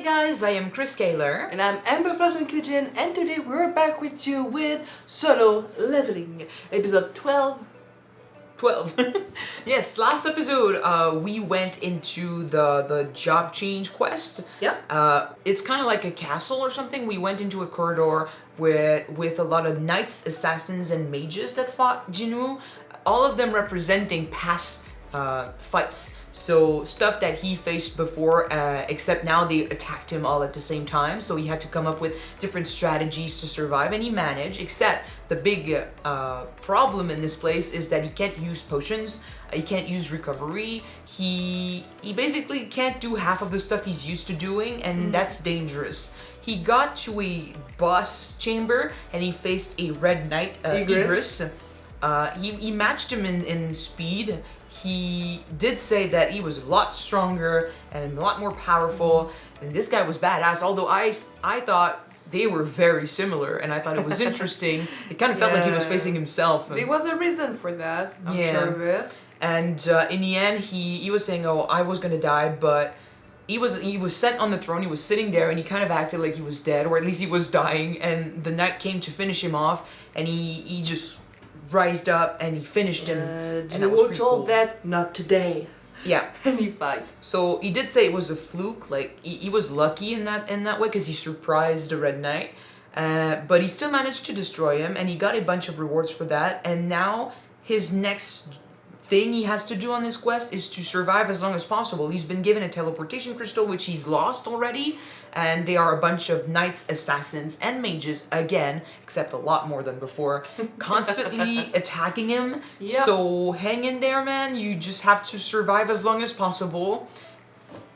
guys, I am Chris Kaler. And I'm Amber from Kyuujin, and today we're back with you with Solo Leveling, episode 12. Yes, last episode we went into the job change quest. Yeah. It's kind of like a castle or something. We went into a corridor with a lot of knights, assassins, and mages that fought Jinu. All of them representing past fights. So stuff that he faced before, except now they attacked him all at the same time. So he had to come up with different strategies to survive, and he managed. Except the big problem in this place is that he can't use potions. He can't use recovery. He basically can't do half of the stuff he's used to doing, and that's dangerous. He got to a boss chamber and he faced a red knight, Igris. He matched him in speed. He did say that he was a lot stronger and a lot more powerful, and this guy was badass, although I thought they were very similar, and I thought it was interesting. It kind of felt like he was facing himself. There was a reason for that, I'm sure of it. And in the end, he was saying, oh, I was gonna die, but he was set on the throne, he was sitting there, and he kind of acted like he was dead, or at least he was dying, and the knight came to finish him off, and he just rised up and he finished him. And that was pretty told cool. that not today. Yeah. And he fight. So he did say it was a fluke, like he was lucky in that way because he surprised the Red Knight, but he still managed to destroy him, and he got a bunch of rewards for that. And now his next thing he has to do on this quest is to survive as long as possible. He's been given a teleportation crystal, which he's lost already, and they are a bunch of knights, assassins, and mages again, except a lot more than before, constantly attacking him. Yep. So hang in there, man. You just have to survive as long as possible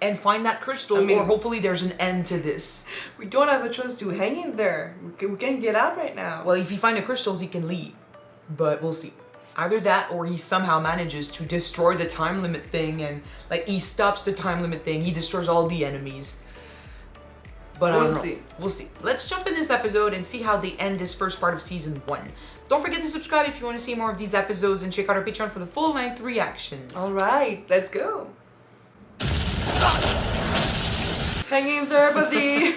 and find that crystal, or hopefully there's an end to this. We don't have a choice to hang in there. We can't get out right now. Well, if you find the crystals, he can leave, but we'll see. Either that, or he somehow manages to destroy the time limit thing, and like he stops the time limit thing, he destroys all the enemies. But we'll see. We'll see. Let's jump in this episode and see how they end this first part of season 1. Don't forget to subscribe if you want to see more of these episodes, and check out our Patreon for the full-length reactions. Alright, let's go. Hang in there, buddy.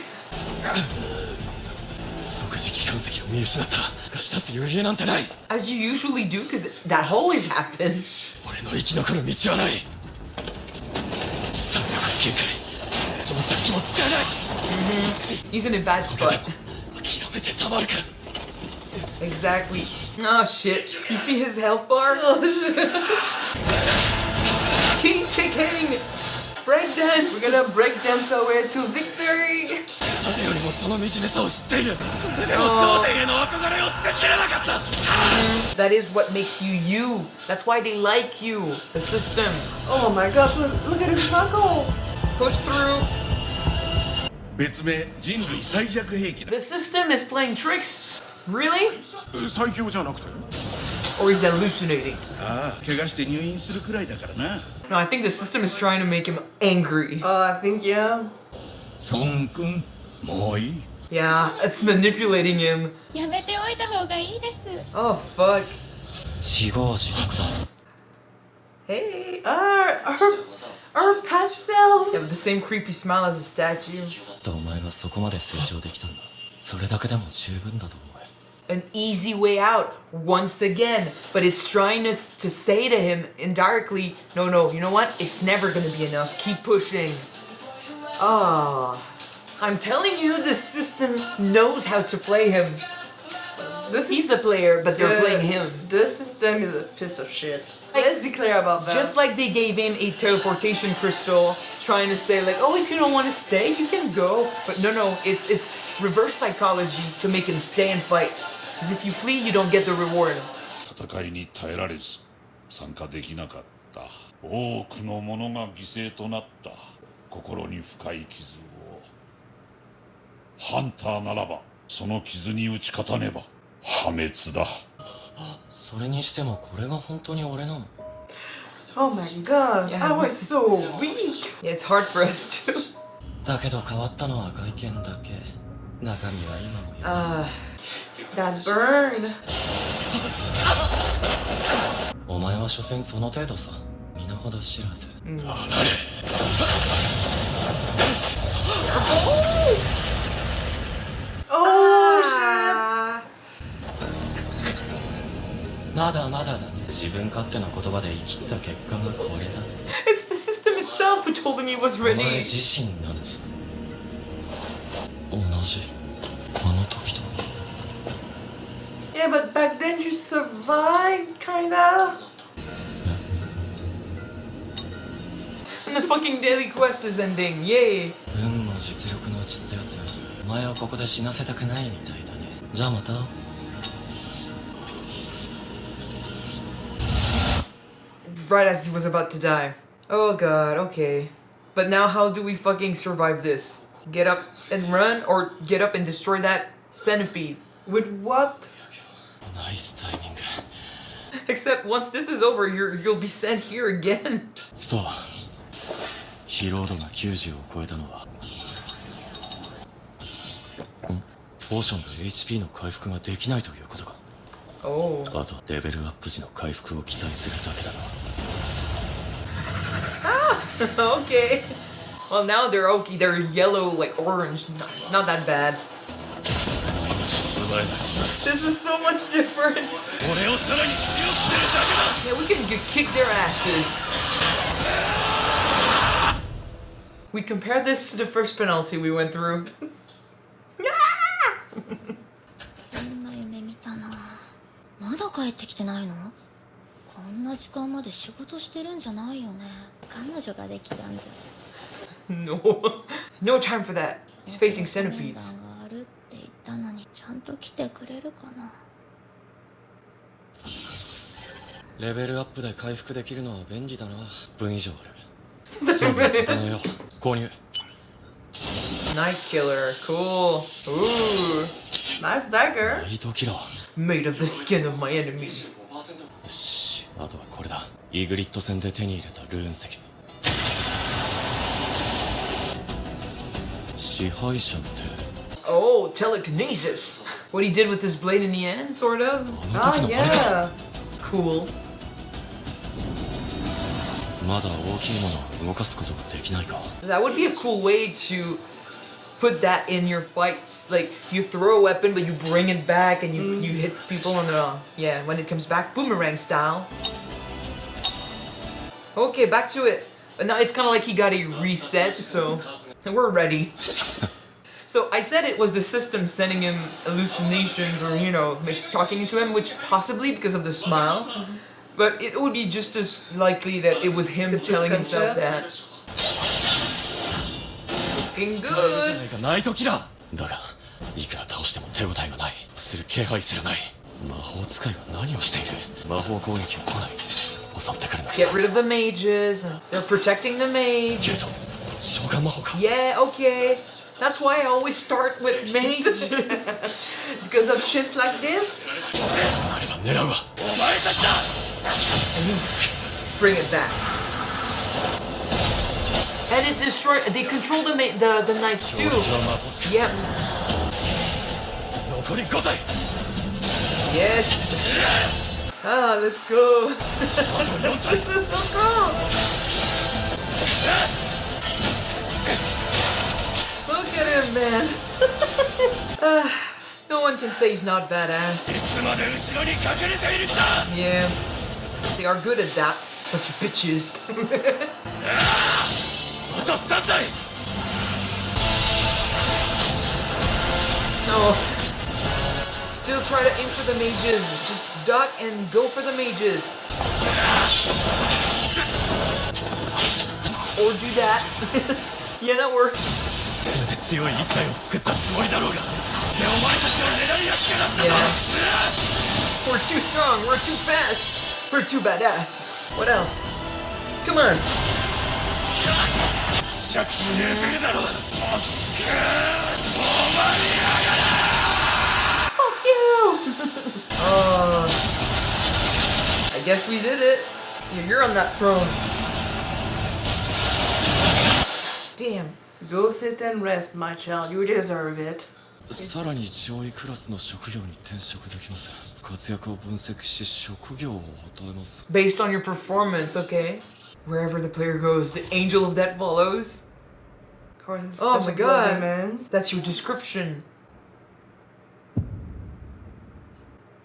As you usually do, because that always happens. He's in a bad spot. Exactly. Oh shit. You see his health bar? Oh shit. King kicking! Breakdance! We're gonna breakdance our way to victory! That is what makes you you. That's why they like you. The system. Oh my gosh, look at his knuckles! Push through. The system is playing tricks? Really? Or is hallucinating? No, I think the system is trying to make him angry. I think, yeah. Yeah, it's manipulating him. Oh, fuck. Hey. Our past self! Yeah, with the same creepy smile as a statue. An easy way out, once again. But it's trying to say to him indirectly, no, you know what? It's never gonna be enough. Keep pushing. Ah. I'm telling you, the system knows how to play him. He's the player, but they're playing him. The system is a piece of shit. Let's be clear about that. Just like they gave him a teleportation crystal, trying to say like, oh, if you don't want to stay, you can go. But no, it's reverse psychology to make him stay and fight. Because if you flee, you don't get the reward. Oh my god, I was so weak. Yeah, it's hard for us too. That burn. Oh shit! まだまだだね。自分勝手な言葉で言い切った結果がこれだ。 It's the system itself who told him he was お前 ready. 自身なんです。同じあの時と。 Yeah, but back then you survived, kinda. And the fucking daily quest is ending. Yay. 運の実力のうちってやつ、お前はここで死なせたくないみたいだね。じゃあまた。 Right as he was about to die. Oh god, okay. But now how do we fucking survive this? Get up and run, or get up and destroy that centipede? With what? ナイスタイミング。 Except once this is over, you'll be sent here again. そう。疲労度が90を超えたのは。ポーションで HP の回復ができないということか。 Oh. あとレベルアップ時の回復を期待するだけだな。 Okay. Well, now they're okay. They're yellow, like orange. No, it's not that bad. This is so much different. Yeah, we can kick their asses. We compare this to the first penalty we went through. こんな夢見たな。まだ帰ってきてないの？こんな時間まで仕事してるんじゃないよね。彼女ができたんじゃ。 No. No time for that. He's facing centipedes. 面談があるって言ったのに、ちゃんと来てくれるかな。レベルアップで回復できるのは便利だな。分以上ある。装備を整えよう。購入。 Night killer. Cool. Ooh. Nice dagger. ライトキラー。 Made of the skin of my enemy. よし、あとはこれだ。イグリット戦で手に入れたルーン石。支配者って。 Oh, telekinesis. What he did with his blade in the end, sort of. Oh yeah. Cool. まだ大きいものを動かすことができないか。 That would be a cool way to put that in your fights. Like, you throw a weapon, but you bring it back and you hit people on the... Yeah, when it comes back, boomerang style. Okay, back to it. But now it's kind of like he got a reset, so... We're ready. So I said it was the system sending him hallucinations or, you know, talking to him, which possibly because of the smile. But it would be just as likely that it was him It's telling his himself that. conscious. Looking それじゃ good. ないかナイトキラー。だがいくら倒しても手応えがない。する気配すらない。魔法使いは何をしている。魔法攻撃は来ない。襲ってくるの。 Get rid of the mages. They're protecting the け mage. ど召喚魔法か。 Yeah, okay. That's why I always start with mages. Because of shit like this. なれば狙うわ。お前たちだ。 And you bring it back. And it destroyed. They control the knights too. 魔法 Yep. 残り5体。 Yes. Ah, let's go. あと4体。 Let's go. Look at him, man. No one can say he's not い badass. つまで後ろに隠れているんだ。 Yeah, they are good at that. Bunch of bitches. あと3体。 No. Still try to aim for the mages. Just duck and go for the mages. Or do that. Yeah, that works. せめて強い一体を作ったつもりだろうが。でお前たちを狙いやすくなったぞ。 Yeah. We're too strong. We're too fast. We're too badass. What else? Come on. 借金ねえだろ。おしく止まりやがれ。 Fuck you. I guess we did it. You're on that throne. Damn. Go sit and rest, my child. You deserve it. さらに上位クラスの職業に転職できます。活躍を分析し職業を与えます。 Based on your performance, okay? Wherever the player goes, the angel of that follows. Oh my god, that's your description.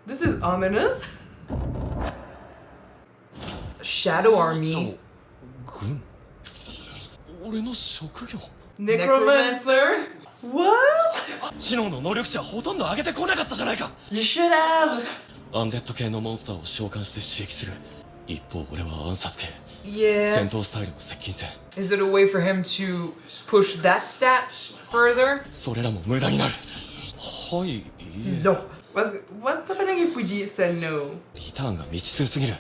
This is ominous. Shadow Army. 軍俺の職業 Necromancer? What? 知能の能力値はほとんど上げてこなかったじゃないか You should have. アンデッド系のモンスターを召喚して刺激する一方俺は暗殺系 Yeah. 戦闘スタイルの接近戦 Is it a way for him to push that stat further? それらも無駄になるはいいいえ No. What's happening if we said no? リターンが未知数すぎる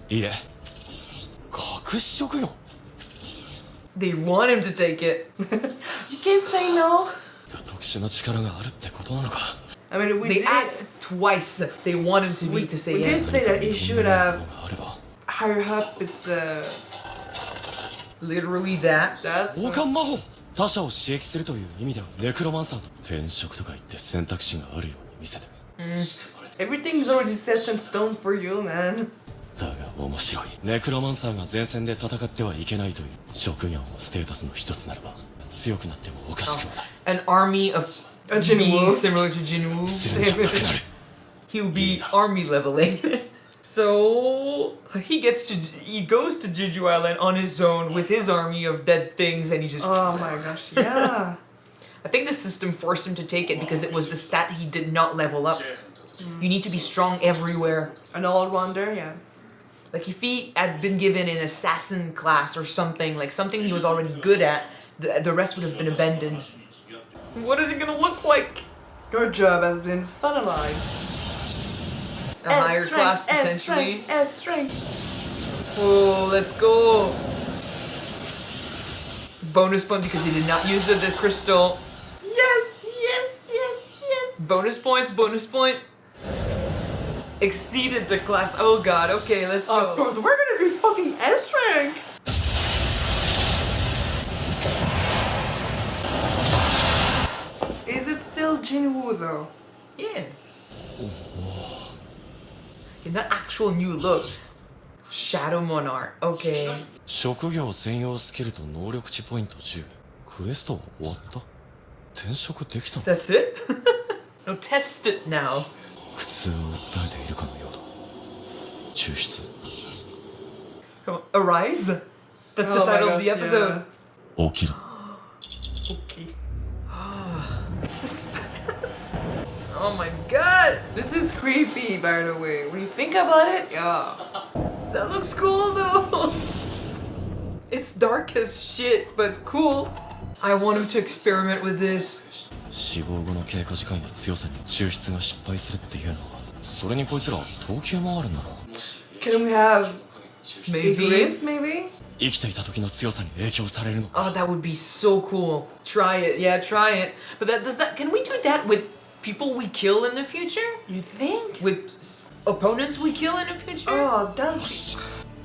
いいえ隠し職業 They want him to take it. You can't say no. 特殊な力があるってことなのか I mean, we They did. asked twice that they want him to be to say we did yes. say that it should 何 have かあれば higher up. It's Literally that. that's 交換魔法他者を刺激するという意味ではネクロマンサーと転職とか言って選択肢があるように見せて everything is already set in stone for you, man. だが面白いネクロマンサーが前線で戦ってはいけないという職業のステータスの一つならば強くなってもおかしくはない An army of A Jinwoo. being similar to Jinu. するんじゃなくなる He'll be army leveling. So he goes to Jeju Island on his own with his army of dead things, and he just. Oh my gosh, yeah. I think the system forced him to take it because it was the stat he did not level up. You need to be strong everywhere. An all-rounder, yeah. Like if he had been given an assassin class or something, like something he was already good at, the rest would have been abandoned. What is it gonna look like? Your job has been finalized. A higher class potentially. S strength. Oh, let's go. Bonus point because he did not use the crystal. Yes. Bonus points, bonus points. Exceeded the class. Oh god, okay, let's go. Of course, we're gonna be fucking S rank. Is it still Jinwoo though? Yeah. Okay, not actual new look. Shadow Monarch. Okay. 職業専用スキルと能力値ポイント10クエストは終わった転職できたの That's it? No, test it now. 苦痛を訴えているかのようだ抽出 Come on. Arise? That's the Oh my title of the gosh, episode. 起きろ Okay. That's badass. Oh my god. This is creepy, by the way. When you think about it, yeah. That looks cool though. It's dark as shit, but cool. I want him to experiment with this. 死亡後の経過時間や強さに抽出が失敗するっていうのはそれにこいつら等級もあるんだろ Can we have Maybe. Igris, maybe? 生きていた時の強さに影響されるの Oh, that would be so cool. Try it. Yeah, try it. But can we do that with people we kill in the future? You think? With opponents we kill in the future? Oh, that'd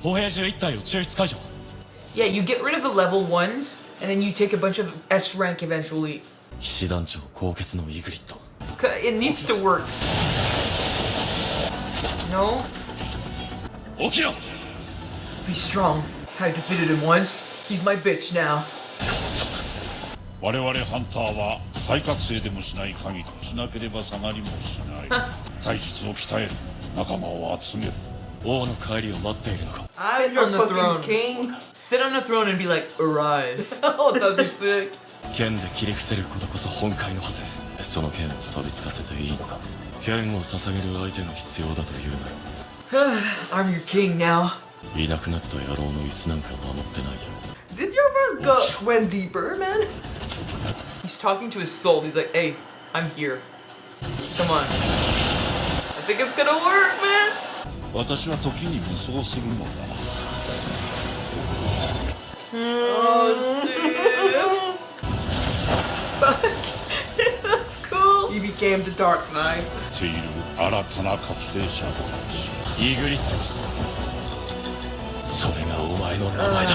歩兵11体を抽出解除 Yeah, you get rid of the level ones, and then you take a bunch of S rank eventually. 騎士団長高血のイグリッド It needs to work. No? 起きろ Be strong. I defeated him once. He's my bitch now. 我々ハンターは再覚醒でもしない限りしなければ下がりもしない体術を鍛える仲間を集める王の帰りを待っているのか I'm Sit your on the fucking throne. king. Sit on the throne and be like, arise. Oh, that'd be sick. 剣で切り伏せることこそ本懐のはずその剣を錆びつかせていいのか剣を捧げる相手が必要だというなら I'm your king now. いなくなった野郎の椅子なんか守ってないよ Did your verse went deeper, man? He's talking to his soul. He's like, hey, I'm here. Come on. I think it's gonna work, man. 私は時に武装するのだ Oh, shit. Fuck. That's cool. He became the Dark Knight. ている新たな覚醒者たちイグリッドそれがお前の名前だ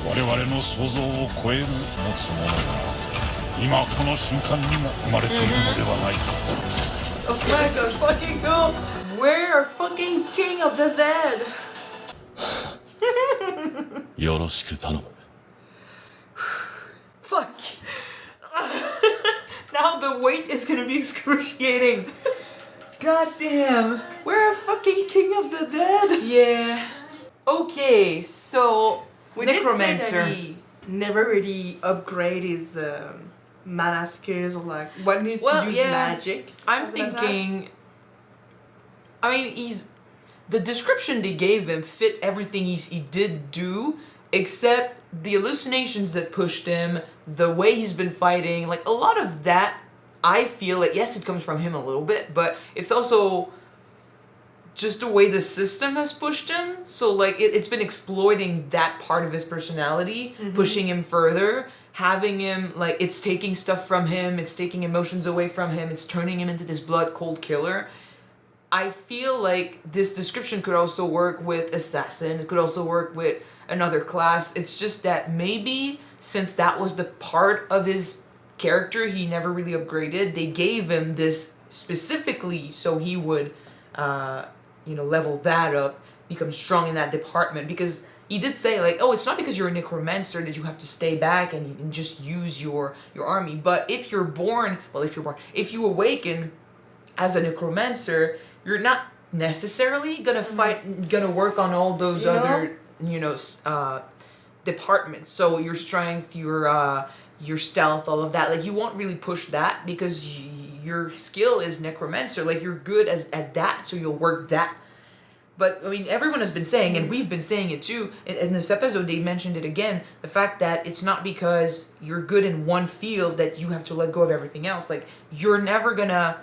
我々の想像を超える持つものが今この瞬間にも生まれているのではないか Okay, this is fucking cool. We're fucking king of the dead. よろしく頼む Fuck. Now the wait is gonna be excruciating. God damn. We're a fucking king of the dead. Yeah. Okay, so We did say Necromancer. that he never really upgrade his mana skills or like what needs Well, to use yeah. magic. I'm as an attack. thinking. I mean, the description they gave him fit everything he did do, except the hallucinations that pushed him, the way he's been fighting, like a lot of that. I feel like yes, it comes from him a little bit, but it's also just the way the system has pushed him. So like it's been exploiting that part of his personality, pushing him further, having him like it's taking stuff from him, it's taking emotions away from him, it's turning him into this blood cold killer. I feel like this description could also work with assassin. It could also work with another class. It's just that maybe since that was the part of his character he never really upgraded, they gave him this specifically so he would level that up, become strong in that department. Because he did say like, oh, it's not because you're a necromancer that you have to stay back and just use your army. But if you awaken as a necromancer, you're not necessarily gonna work on all those other departments. So your strength, your stealth, all of that, like you won't really push that because your skill is necromancer. Like you're good at that, so you'll work that. But I mean, everyone has been saying, and we've been saying it too. In this episode, they mentioned it again. The fact that it's not because you're good in one field that you have to let go of everything else. Like you're never gonna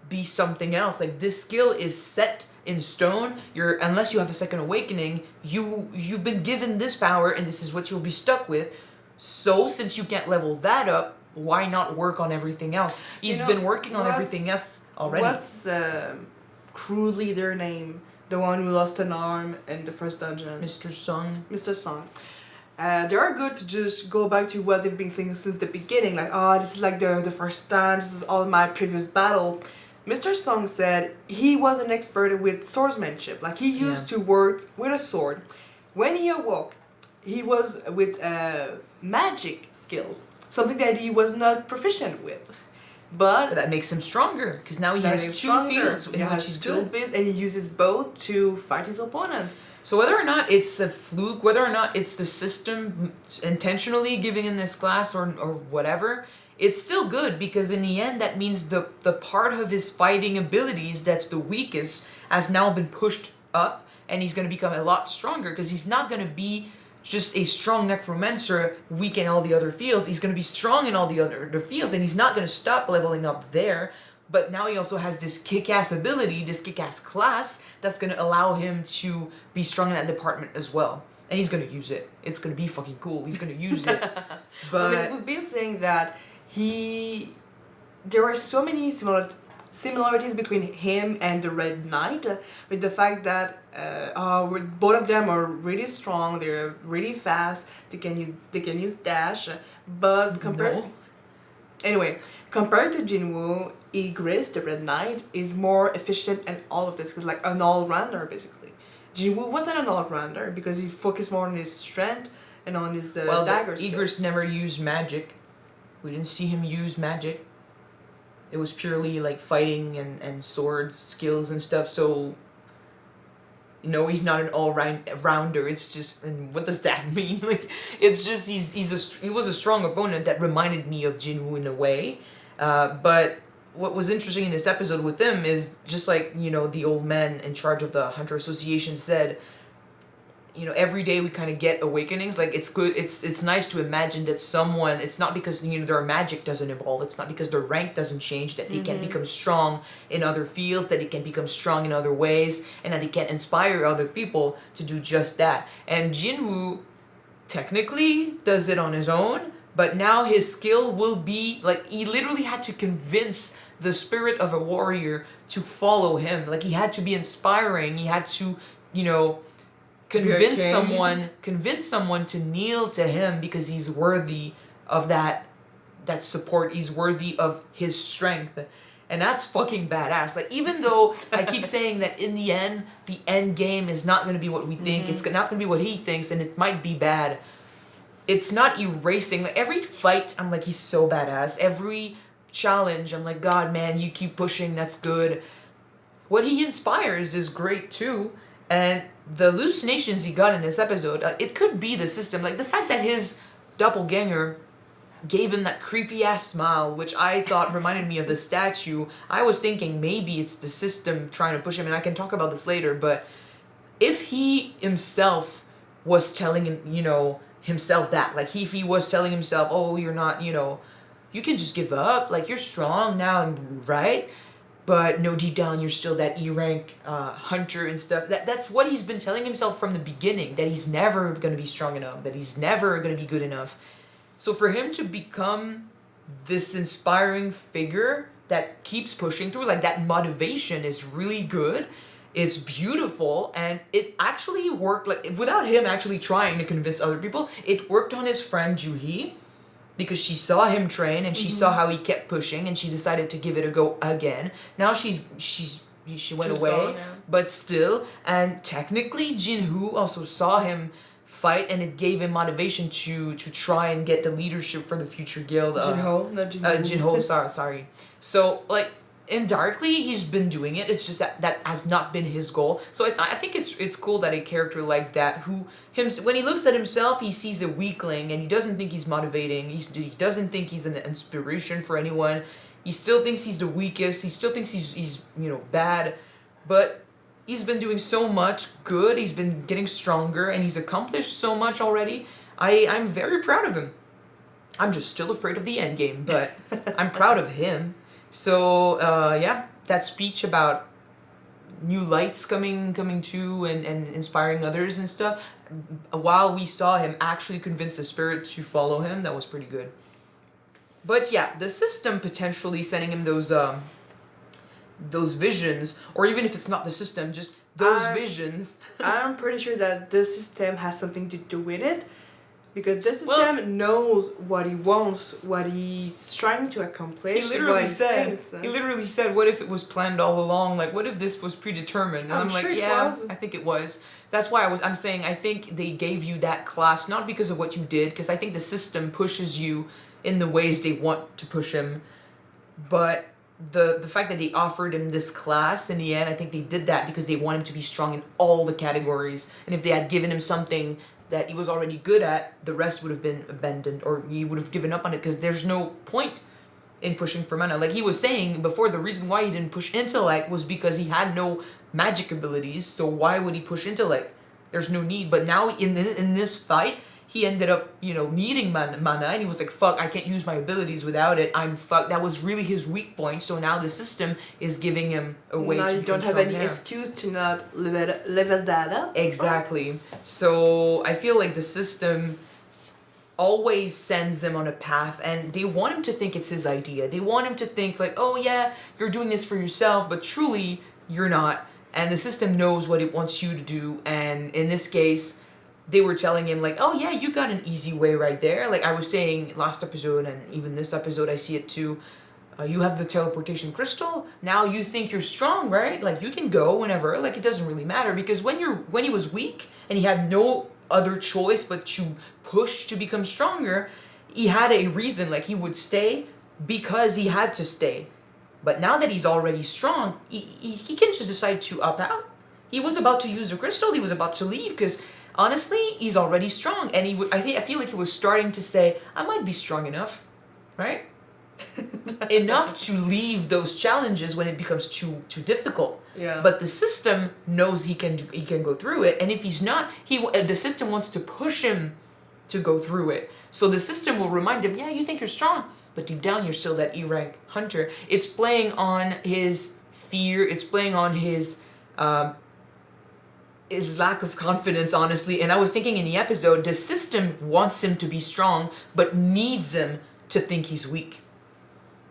be something else. Like this skill is set in stone. Unless you have a second awakening, you've been given this power, and this is what you'll be stuck with. So since you can't level that up, why not work on everything else? He's been working on everything else already. What's crew leader name? The one who lost an arm in the first dungeon. Mr. Sung. Mr. Song. They are good to just go back to what they've been saying since the beginning. Like, oh, this is like the first time. This is all my previous battle. Mr. Song said he was an expert with swordsmanship. Like, he used to work with a sword. When he awoke, he was with magic skills. Something that he was not proficient with. But that makes him stronger, because now he has two fields in which he's good. And he uses both to fight his opponent. So whether or not it's a fluke, whether or not it's the system intentionally giving him this class or whatever, it's still good, because in the end that means the part of his fighting abilities that's the weakest has now been pushed up, and he's going to become a lot stronger, because he's not going to be just a strong necromancer weak in all the other fields. He's going to be strong in all the other fields, and he's not going to stop leveling up there. But now he also has this kick-ass ability, this kick-ass class, that's going to allow him to be strong in that department as well. And he's going to use it. It's going to be fucking cool. He's going to use it. But we've been saying that there are so many similarities between him and the Red Knight, with the fact that both of them are really strong, they're really fast, they can use dash, but compared to Jinwoo, Igris, the Red Knight, is more efficient in all of this, because like an all-rounder basically. Jinwoo wasn't an all-rounder because he focused more on his strength and on his dagger skills. Igris never used magic. We didn't see him use magic. It was purely like fighting and swords skills and stuff. So no, he's not an all-rounder. It's just, and what does that mean? Like, it's just he was a strong opponent that reminded me of Jinwoo in a way. But what was interesting in this episode with him is just like, the old man in charge of the Hunter Association said, every day we kind of get awakenings. Like, it's good. It's nice to imagine that someone, it's not because, their magic doesn't evolve. It's not because their rank doesn't change that they can become strong in other fields, that they can become strong in other ways, and that they can inspire other people to do just that. And Jinwoo technically does it on his own, but now his skill will be, like, he literally had to convince the spirit of a warrior to follow him. Like, he had to be inspiring. He had to, convince someone to kneel to him because he's worthy of that support. He's worthy of his strength. And that's fucking badass. Like, even though I keep saying that in the end game is not going to be what we think, it's not going to be what he thinks, and it might be bad, it's not erasing. Like every fight, I'm like, he's so badass. Every challenge, I'm like, God, man, you keep pushing. That's good. What he inspires is great too. And the hallucinations he got in this episode, it could be the system. Like the fact that his doppelganger gave him that creepy ass smile, which I thought reminded me of the statue. I was thinking maybe it's the system trying to push him, and I can talk about this later, but if he himself was telling him, himself that, like if he was telling himself, oh, you're not, you can just give up, like you're strong now, right? But no, deep down you're still that E-rank hunter and stuff. That's what he's been telling himself from the beginning, that he's never going to be strong enough, that he's never going to be good enough. So for him to become this inspiring figure that keeps pushing through, like that motivation is really good. It's beautiful, and it actually worked, like without him actually trying to convince other people, it worked on his friend Juhi, because she saw him train and she saw how he kept pushing and she decided to give it a go again. Now she went away, gone, yeah. but still, and technically Jinwoo also saw him fight, and it gave him motivation to try and get the leadership for the future guild. Jinho, not Jinwoo. Jinho, sorry. So like indirectly he's been doing it. It's just that has not been his goal. So I think it's cool that a character like that, who when he looks at himself, he sees a weakling and he doesn't think he's motivating. He doesn't think he's an inspiration for anyone. He still thinks he's the weakest. He still thinks he's bad, but he's been doing so much good. He's been getting stronger and he's accomplished so much already. I'm very proud of him. I'm just still afraid of the end game, but I'm proud of him. So yeah, that speech about new lights coming to and inspiring others and stuff, while we saw him actually convince the spirit to follow him, that was pretty good. But yeah, the system potentially sending him those visions, or even if it's not the system, just those visions. I'm pretty sure that the system has something to do with it, because the system knows what he wants, what he's trying to accomplish. He literally said, what if it was planned all along? Like, what if this was predetermined? And I'm like, sure yeah, it was. I think it was. That's why I'm saying I think they gave you that class, not because of what you did, because I think the system pushes you in the ways they want to push him, but the fact that they offered him this class in the end, I think they did that because they want him to be strong in all the categories. And if they had given him something that he was already good at, the rest would have been abandoned, or he would have given up on it, because there's no point in pushing for mana. Like he was saying before, the reason why he didn't push intellect was because he had no magic abilities, so why would he push intellect? There's no need. But now in this fight, he ended up, needing mana, and he was like, fuck, I can't use my abilities without it. I'm fucked. That was really his weak point, so now the system is giving him a way now to you become don't have strong any there. excuse to not level that up. Exactly. So I feel like the system always sends him on a path, and they want him to think it's his idea. They want him to think like, oh yeah, you're doing this for yourself, but truly you're not. And the system knows what it wants you to do, and in this case, they were telling him like, oh yeah, you got an easy way right there. Like I was saying last episode, and even this episode I see it too. You have the teleportation crystal. Now you think you're strong, right? Like you can go whenever. Like it doesn't really matter, because when he was weak and he had no other choice but to push to become stronger, he had a reason. Like he would stay because he had to stay. But now that he's already strong, he can just decide to up out. He was about to use the crystal. He was about to leave because honestly, he's already strong, and I feel like he was starting to say, I might be strong enough, right? Enough to leave those challenges when it becomes too difficult. Yeah. But the system knows he can go through it, and if he's not, the system wants to push him to go through it. So the system will remind him, yeah, you think you're strong, but deep down you're still that E-rank hunter. It's playing on his fear. It's playing on his lack of confidence, honestly. And I was thinking in the episode, the system wants him to be strong, but needs him to think he's weak.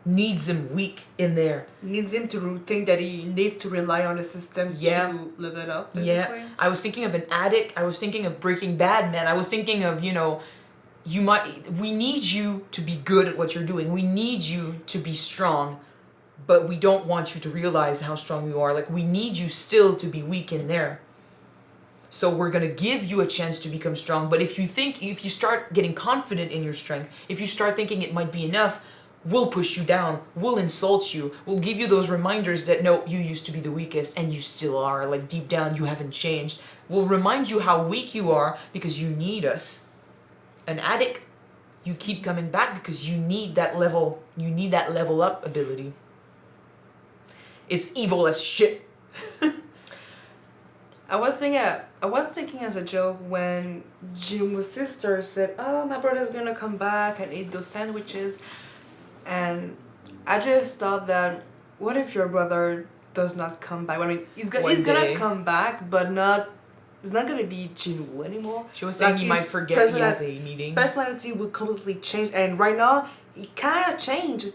Needs him weak in there. Needs him to think that he needs to rely on the system to live it up, basically. Yeah. I was thinking of an addict. I was thinking of Breaking Bad, man. I was thinking of, we need you to be good at what you're doing. We need you to be strong, but we don't want you to realize how strong you are. Like, we need you still to be weak in there. So we're gonna give you a chance to become strong. But if you start getting confident in your strength, if you start thinking it might be enough, we'll push you down, we'll insult you, we'll give you those reminders that no, you used to be the weakest and you still are. Like deep down, you haven't changed. We'll remind you how weak you are because you need us. An addict, you keep coming back because you need that level up ability. It's evil as shit. I was thinking as a joke when Jinwoo's sister said, "Oh, my brother's gonna come back and eat those sandwiches," and I just thought that, what if your brother does not come back? I mean, he's gonna come back, but it's not gonna be Jinwoo anymore. She was saying he might forget he has a meeting. Personality will completely change, and right now it kind of changed.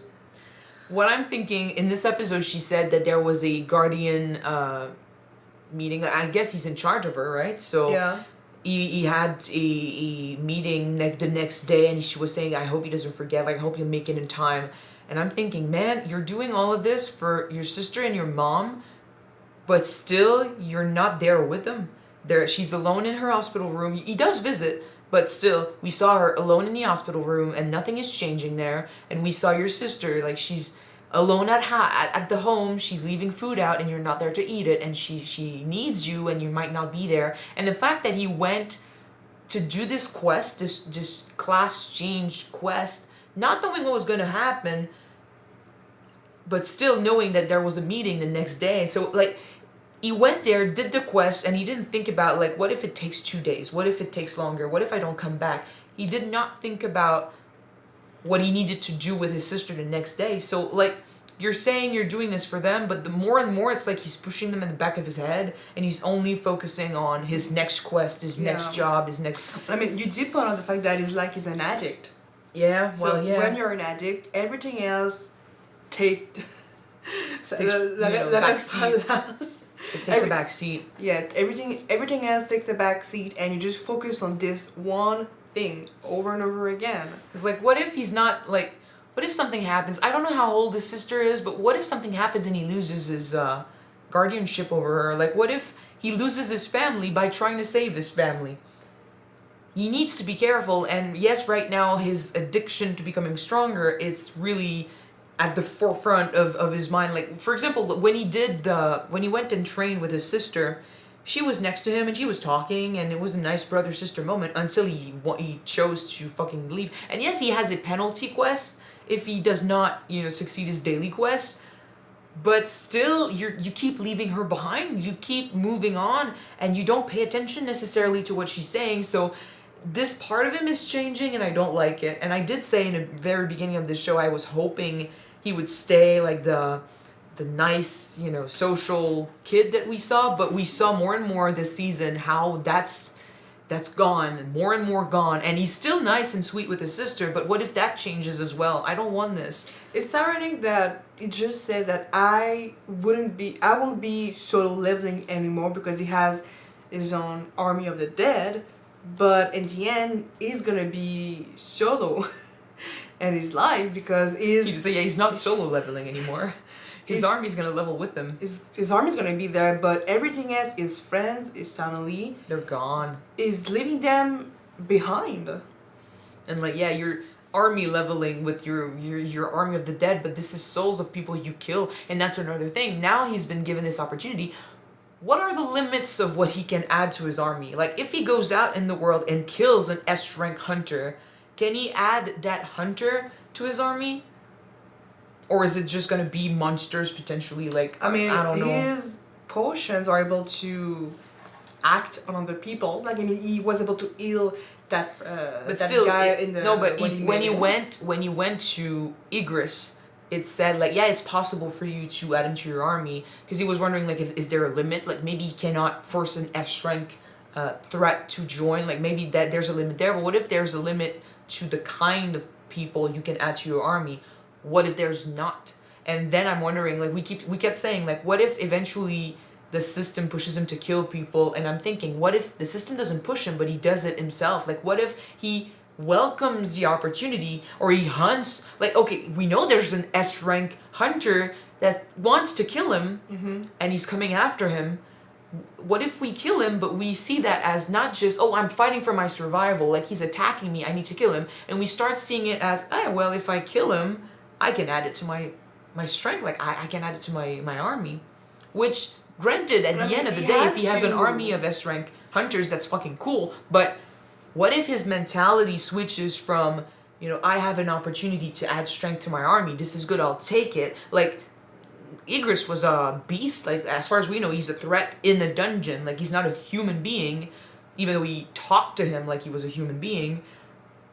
What I'm thinking, in this episode, she said that there was a guardian meeting. I guess he's in charge of her, right? So Yeah. he had a meeting the next day, and she was saying, I hope he doesn't forget, like, I hope he'll make it in time. And I'm thinking, man, you're doing all of this for your sister and your mom, but still, you're not there with them. She's alone in her hospital room. He does visit, but still, we saw her alone in the hospital room, and nothing is changing there. And we saw your sister, like, she's alone at the home, she's leaving food out, and you're not there to eat it, and she needs you, and you might not be there. And the fact that he went to do this quest, this class change quest, not knowing what was going to happen, but still knowing that there was a meeting the next day. So, like, he went there, did the quest, and he didn't think about, like, what if it takes 2 days? What if it takes longer? What if I don't come back? He did not think about what he needed to do with his sister the next day. So, like, you're saying you're doing this for them, but the more and more it's like he's pushing them in the back of his head, and he's only focusing on his next quest, his next job, his next... I mean, you did point out the fact that he's an addict. Yeah, So well, yeah. when you're an addict, everything else takes backseat. It takes a back seat. Yeah, everything else takes a back seat, and you just focus on this one thing over and over again. It's like, what if he's not, like, what if something happens? I don't know how old his sister is, but what if something happens and he loses his guardianship over her? Like, what if he loses his family by trying to save his family? He needs to be careful, and yes, right now, his addiction to becoming stronger, it's really at the forefront of his mind. Like, for example, when he went and trained with his sister, she was next to him and she was talking, and it was a nice brother-sister moment until he chose to fucking leave. And yes, he has a penalty quest if he does not, succeed his daily quest. But still, you keep leaving her behind. You keep moving on, and you don't pay attention necessarily to what she's saying. So this part of him is changing, and I don't like it. And I did say in the very beginning of the show, I was hoping he would stay like the nice, social kid that we saw. But we saw more and more this season how that's gone, more and more gone. And he's still nice and sweet with his sister, but what if that changes as well? I don't want this. It's ironic that he just said that I won't be solo leveling anymore because he has his own army of the dead, but in the end he's gonna be solo and his life because he's not solo leveling anymore. His army's gonna level with him. His army's gonna be there, but everything else, his friends, his family, they're gone. Is leaving them behind. And like, yeah, you're army leveling with your army of the dead, but this is souls of people you kill, and that's another thing. Now he's been given this opportunity. What are the limits of what he can add to his army? Like, if he goes out in the world and kills an S-rank hunter, can he add that hunter to his army? Or is it just gonna be monsters potentially? Like, I don't know. His potions are able to act on other people. Like, he was able to heal that guy in the. No, but when he went to Igris, it said like, yeah, it's possible for you to add him to your army, because he was wondering like, is there a limit? Like, maybe he cannot force an S rank threat to join. Like, maybe that there's a limit there. But what if there's a limit to the kind of people you can add to your army? What if there's not? And then I'm wondering, like, we kept saying, like, what if eventually the system pushes him to kill people? And I'm thinking, what if the system doesn't push him, but he does it himself? Like, what if he welcomes the opportunity, or he hunts? Like, okay, we know there's an S rank hunter that wants to kill him, and he's coming after him. what if we kill him, but we see that as not just, oh, I'm fighting for my survival, like he's attacking me, I need to kill him, and we start seeing it as, well, if I kill him, I can add it to my strength, like I can add it to my army. Which, granted, at the end of the day, if he has an army of S rank hunters, that's fucking cool, but what if his mentality switches from, I have an opportunity to add strength to my army, this is good, I'll take it, like, Igris was a beast, like, as far as we know, he's a threat in the dungeon, like, he's not a human being, even though we talked to him like he was a human being,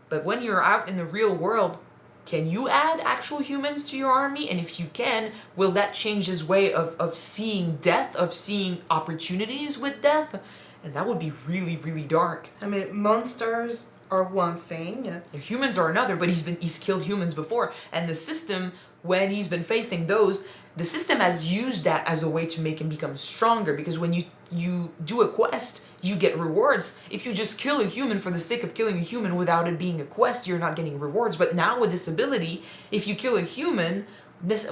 but when you're out in the real world, can you add actual humans to your army? And if you can, will that change his way of seeing death, of seeing opportunities with death? And that would be really, really dark. I mean, monsters are one thing. And humans are another, but he's killed humans before. And the system, when he's been facing those, the system has used that as a way to make him become stronger, because when you do a quest, you get rewards. If you just kill a human for the sake of killing a human without it being a quest, you're not getting rewards. But now with this ability, if you kill a human,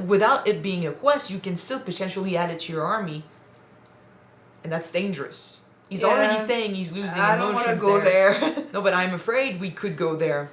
without it being a quest, you can still potentially add it to your army. And that's dangerous. He's already saying he's losing emotions. I don't want to go there. No, but I'm afraid we could go there.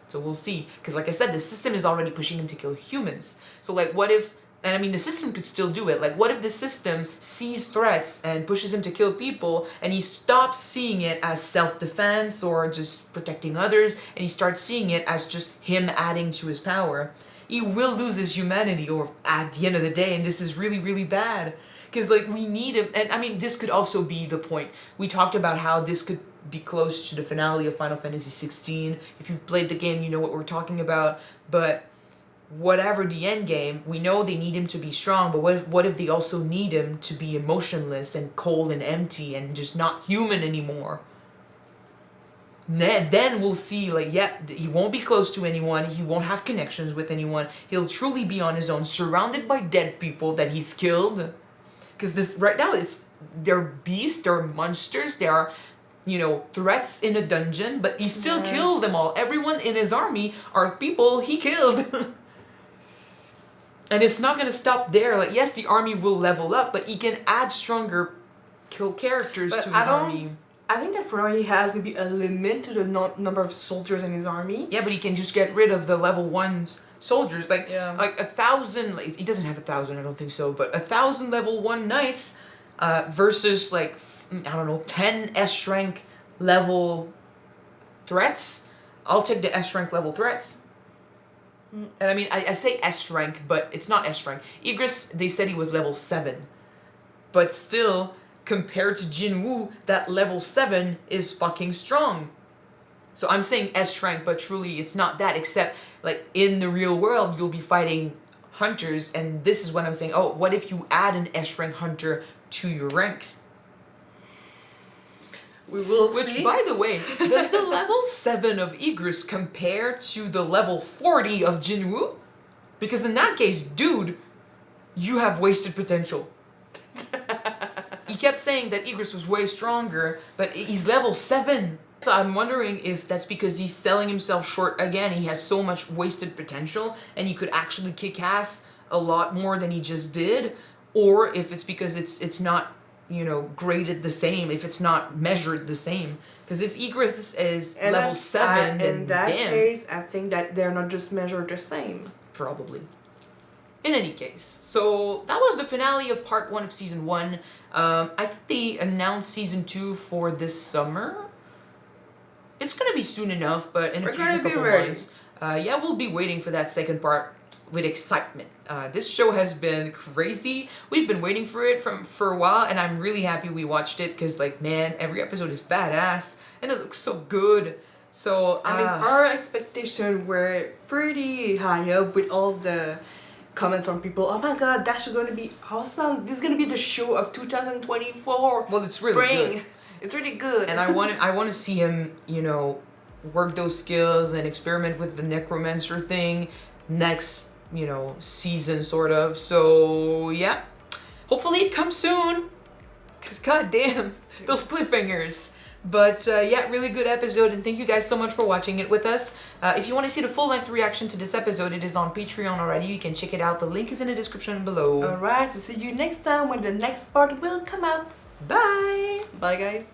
So we'll see. Because like I said, the system is already pushing him to kill humans. So like what if, and I mean the system could still do it, like what if the system sees threats and pushes him to kill people and he stops seeing it as self-defense or just protecting others and he starts seeing it as just him adding to his power? He will lose his humanity or at the end of the day, and this is really, really bad. Because like we need him, and I mean this could also be the point. We talked about how this could be close to the finale of Final Fantasy 16. If you've played the game, you know what we're talking about. But whatever the end game, we know they need him to be strong, but what if they also need him to be emotionless and cold and empty and just not human anymore? Then we'll see, like, he won't be close to anyone, he won't have connections with anyone, he'll truly be on his own, surrounded by dead people that he's killed. Because this, right now, they're beasts, they're monsters, they are, threats in a dungeon, but he still killed them all. Everyone in his army are people he killed. And it's not going to stop there. Like, yes, the army will level up, but he can add stronger kill characters to his army. I think that for now he has maybe a limit to the number of soldiers in his army. Yeah, but he can just get rid of the level 1 soldiers. Like 1,000, like, he doesn't have 1,000, I don't think so, but 1,000 level 1 knights versus, like, I don't know, 10 S rank level threats. I'll take the S rank level threats. And I mean, I say S rank, but it's not S rank. Igris, they said he was level 7. But still, compared to Jinwoo, that level 7 is fucking strong. So I'm saying S rank, but truly it's not that, except, like, in the real world, you'll be fighting hunters, and this is what I'm saying, oh, what if you add an S rank hunter to your ranks? We will Which, see. by the way, does the level 7 of Igris compare to the level 40 of Jinwoo? Because in that case, dude, you have wasted potential. He kept saying that Igris was way stronger, but he's level 7. So I'm wondering if that's because he's selling himself short again. He has so much wasted potential, and he could actually kick ass a lot more than he just did, or if it's because it's not, graded the same, if it's not measured the same. Because if Igris is level 7, then in that damn. case, I think that they're not just measured the same. Probably. In any case, so that was the finale of part 1 of season 1. I think they announced season 2 for this summer. It's gonna be soon enough, but in a couple months. Yeah, we'll be waiting for that second part with excitement. This show has been crazy. We've been waiting for it for a while, and I'm really happy we watched it, because, like, man, every episode is badass, and it looks so good. So, I mean, our expectations were pretty high up with all the comments from people. Oh my god, that's going to be awesome. This is going to be the show of 2024. Well, it's really good. It's really good. And I want to see him, work those skills and experiment with the Necromancer thing next, season, sort of. So, yeah. Hopefully it comes soon. Because, goddamn, those cliffhangers. But yeah, really good episode, and thank you guys so much for watching it with us. If you want to see the full-length reaction to this episode, it is on Patreon already. You can check it out. The link is in the description below. Alright, so see you next time when the next part will come out. Bye! Bye guys.